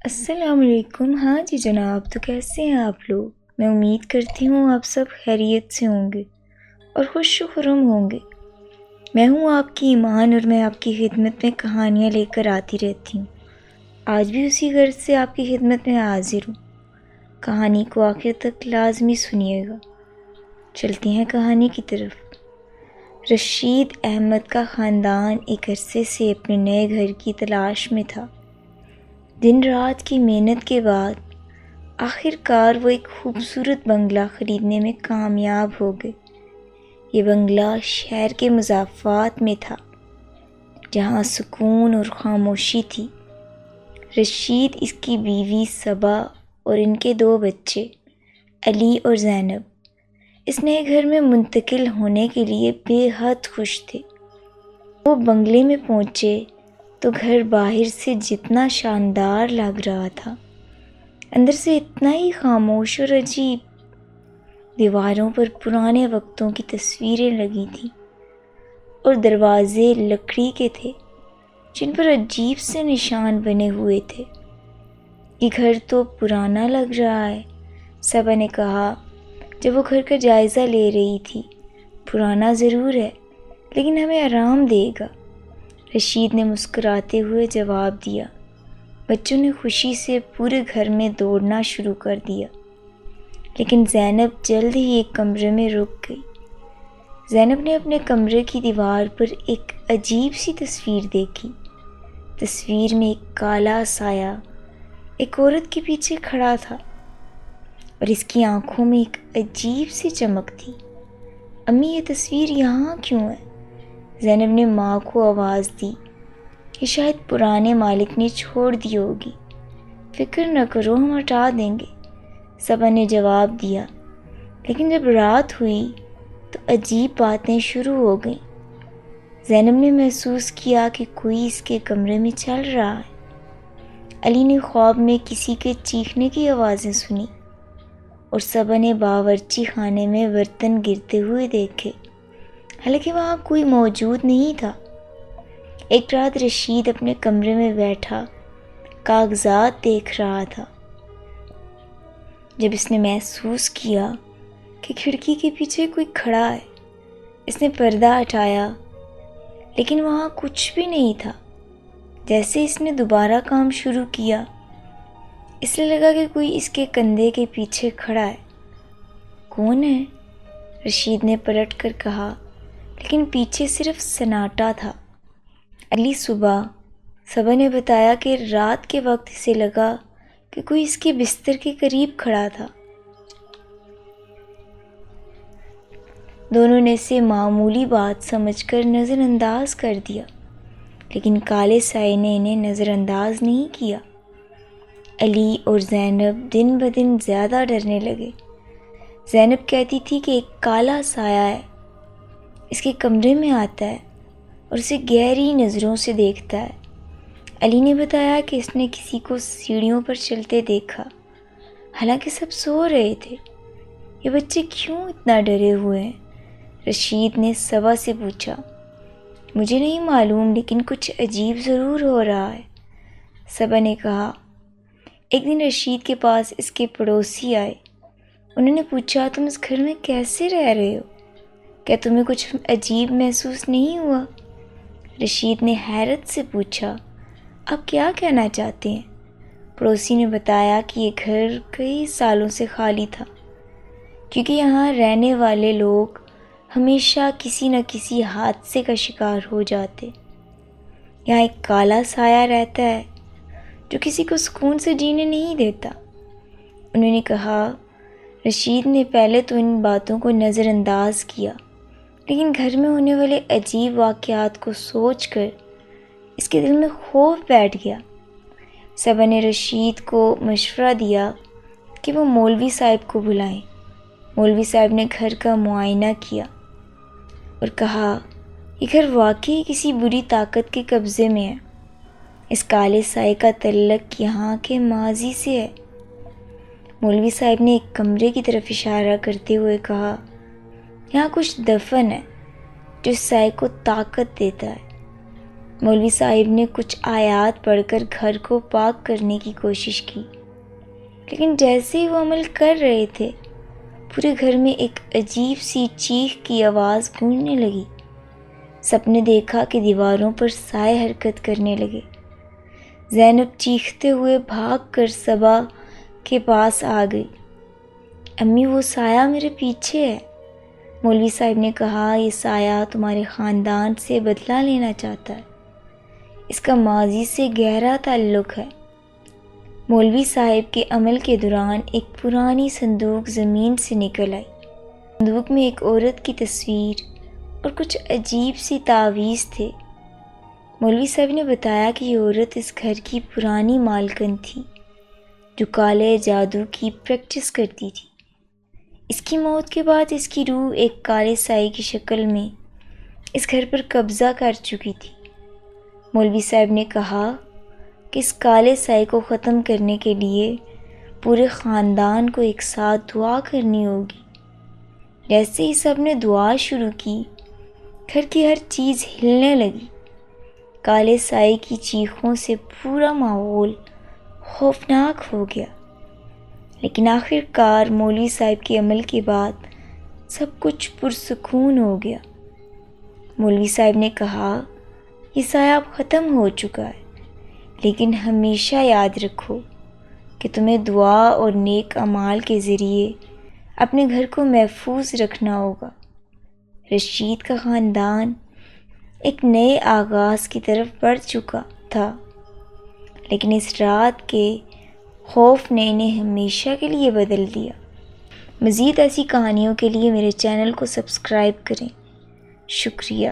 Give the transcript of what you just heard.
السلام علیکم۔ ہاں جی جناب، تو کیسے ہیں آپ لوگ؟ میں امید کرتی ہوں آپ سب خیریت سے ہوں گے اور خوش و خرم ہوں گے۔ میں ہوں آپ کی ایمان اور میں آپ کی خدمت میں کہانیاں لے کر آتی رہتی ہوں۔ آج بھی اسی غرض سے آپ کی خدمت میں حاضر ہوں۔ کہانی کو آخر تک لازمی سنیے گا۔ چلتے ہیں کہانی کی طرف۔ رشید احمد کا خاندان ایک عرصے سے اپنے نئے گھر کی تلاش میں تھا۔ دن رات کی محنت کے بعد آخر کار وہ ایک خوبصورت بنگلہ خریدنے میں کامیاب ہو گئے۔ یہ بنگلہ شہر کے مضافات میں تھا، جہاں سکون اور خاموشی تھی۔ رشید، اس کی بیوی صبا اور ان کے 2 بچے علی اور زینب اس نئے گھر میں منتقل ہونے کے لیے بے حد خوش تھے۔ وہ بنگلے میں پہنچے تو گھر باہر سے جتنا شاندار لگ رہا تھا، اندر سے اتنا ہی خاموش اور عجیب۔ دیواروں پر پرانے وقتوں کی تصویریں لگی تھیں اور دروازے لکڑی کے تھے جن پر عجیب سے نشان بنے ہوئے تھے۔ یہ گھر تو پرانا لگ رہا ہے، صبا نے کہا جب وہ گھر کا جائزہ لے رہی تھی۔ پرانا ضرور ہے، لیکن ہمیں آرام دے گا، رشید نے مسکراتے ہوئے جواب دیا۔ بچوں نے خوشی سے پورے گھر میں دوڑنا شروع کر دیا، لیکن زینب جلد ہی ایک کمرے میں رک گئی۔ زینب نے اپنے کمرے کی دیوار پر ایک عجیب سی تصویر دیکھی۔ تصویر میں ایک کالا سایہ ایک عورت کے پیچھے کھڑا تھا اور اس کی آنکھوں میں ایک عجیب سی چمک تھی۔ امی، یہ تصویر یہاں کیوں ہے؟ زینب نے ماں کو آواز دی۔ یہ شاید پرانے مالک نے چھوڑ دی ہوگی، فکر نہ کرو، ہم ہٹا دیں گے، صبا نے جواب دیا۔ لیکن جب رات ہوئی تو عجیب باتیں شروع ہو گئیں۔ زینب نے محسوس کیا کہ کوئی اس کے کمرے میں چل رہا ہے۔ علی نے خواب میں کسی کے چیخنے کی آوازیں سنی اور صبا نے باورچی خانے میں برتن گرتے ہوئے دیکھے، حالانکہ وہاں کوئی موجود نہیں تھا۔ ایک رات رشید اپنے کمرے میں بیٹھا کاغذات دیکھ رہا تھا جب اس نے محسوس کیا کہ کھڑکی کے پیچھے کوئی کھڑا ہے۔ اس نے پردہ ہٹایا، لیکن وہاں کچھ بھی نہیں تھا۔ جیسے اس نے دوبارہ کام شروع کیا، اس لیے لگا کہ کوئی اس کے کندھے کے پیچھے کھڑا ہے۔ کون ہے؟ رشید نے پلٹ کر کہا، لیکن پیچھے صرف سناٹا تھا۔ اگلی صبح صبا نے بتایا کہ رات کے وقت اسے لگا کہ کوئی اس کے بستر کے قریب کھڑا تھا۔ دونوں نے اسے معمولی بات سمجھ کر نظر انداز کر دیا، لیکن کالے سائے نے انہیں نظر انداز نہیں کیا۔ علی اور زینب دن بدن زیادہ ڈرنے لگے۔ زینب کہتی تھی کہ ایک کالا سایہ ہے، اس کے کمرے میں آتا ہے اور اسے گہری نظروں سے دیکھتا ہے۔ علی نے بتایا کہ اس نے کسی کو سیڑھیوں پر چلتے دیکھا، حالانکہ سب سو رہے تھے۔ یہ بچے کیوں اتنا ڈرے ہوئے ہیں؟ رشید نے صبا سے پوچھا۔ مجھے نہیں معلوم، لیکن کچھ عجیب ضرور ہو رہا ہے، صبا نے کہا۔ ایک دن رشید کے پاس اس کے پڑوسی آئے۔ انہوں نے پوچھا، تم اس گھر میں کیسے رہ رہے ہو؟ کیا تمہیں کچھ عجیب محسوس نہیں ہوا؟ رشید نے حیرت سے پوچھا، آپ کیا کہنا چاہتے ہیں؟ پڑوسی نے بتایا کہ یہ گھر کئی سالوں سے خالی تھا، کیونکہ یہاں رہنے والے لوگ ہمیشہ کسی نہ کسی حادثے کا شکار ہو جاتے۔ یہاں ایک کالا سایہ رہتا ہے جو کسی کو سکون سے جینے نہیں دیتا، انہوں نے کہا۔ رشید نے پہلے تو ان باتوں کو نظر انداز کیا، لیکن گھر میں ہونے والے عجیب واقعات کو سوچ کر اس کے دل میں خوف بیٹھ گیا۔ صبا نے رشید کو مشورہ دیا کہ وہ مولوی صاحب کو بلائیں۔ مولوی صاحب نے گھر کا معائنہ کیا اور کہا، یہ گھر واقعی کسی بری طاقت کے قبضے میں ہے۔ اس کالے سائے کا تعلق یہاں کے ماضی سے ہے۔ مولوی صاحب نے ایک کمرے کی طرف اشارہ کرتے ہوئے کہا، یہاں کچھ دفن ہے جو اس سائے کو طاقت دیتا ہے مولوی صاحب نے کچھ آیات پڑھ کر گھر کو پاک کرنے کی کوشش کی، لیکن جیسے ہی وہ عمل کر رہے تھے پورے گھر میں ایک عجیب سی چیخ کی آواز گونجنے لگی۔ سب نے دیکھا کہ دیواروں پر سائے حرکت کرنے لگے۔ زینب چیختے ہوئے بھاگ کر صبا کے پاس آ گئی۔ امی، وہ سایہ میرے پیچھے ہے۔ مولوی صاحب نے کہا، یہ سایہ تمہارے خاندان سے بدلہ لینا چاہتا ہے، اس کا ماضی سے گہرا تعلق ہے۔ مولوی صاحب کے عمل کے دوران ایک پرانی صندوق زمین سے نکل آئی۔ صندوق میں ایک عورت کی تصویر اور کچھ عجیب سی تعویذ تھے۔ مولوی صاحب نے بتایا کہ یہ عورت اس گھر کی پرانی مالکن تھی جو کالے جادو کی پریکٹس کرتی تھی۔ اس کی موت کے بعد اس کی روح ایک کالے سائے کی شکل میں اس گھر پر قبضہ کر چکی تھی۔ مولوی صاحب نے کہا کہ اس کالے سائے کو ختم کرنے کے لیے پورے خاندان کو ایک ساتھ دعا کرنی ہوگی۔ جیسے ہی سب نے دعا شروع کی، گھر کی ہر چیز ہلنے لگی۔ کالے سائے کی چیخوں سے پورا ماحول خوفناک ہو گیا، لیکن آخر کار مولوی صاحب کے عمل کے بعد سب کچھ پرسکون ہو گیا۔ مولوی صاحب نے کہا، یہ سایہ اب ختم ہو چکا ہے، لیکن ہمیشہ یاد رکھو کہ تمہیں دعا اور نیک اعمال کے ذریعے اپنے گھر کو محفوظ رکھنا ہوگا۔ رشید کا خاندان ایک نئے آغاز کی طرف بڑھ چکا تھا، لیکن اس رات کے خوف نے انہیں ہمیشہ کے لیے بدل دیا۔ مزید ایسی کہانیوں کے لیے میرے چینل کو سبسکرائب کریں۔ شکریہ۔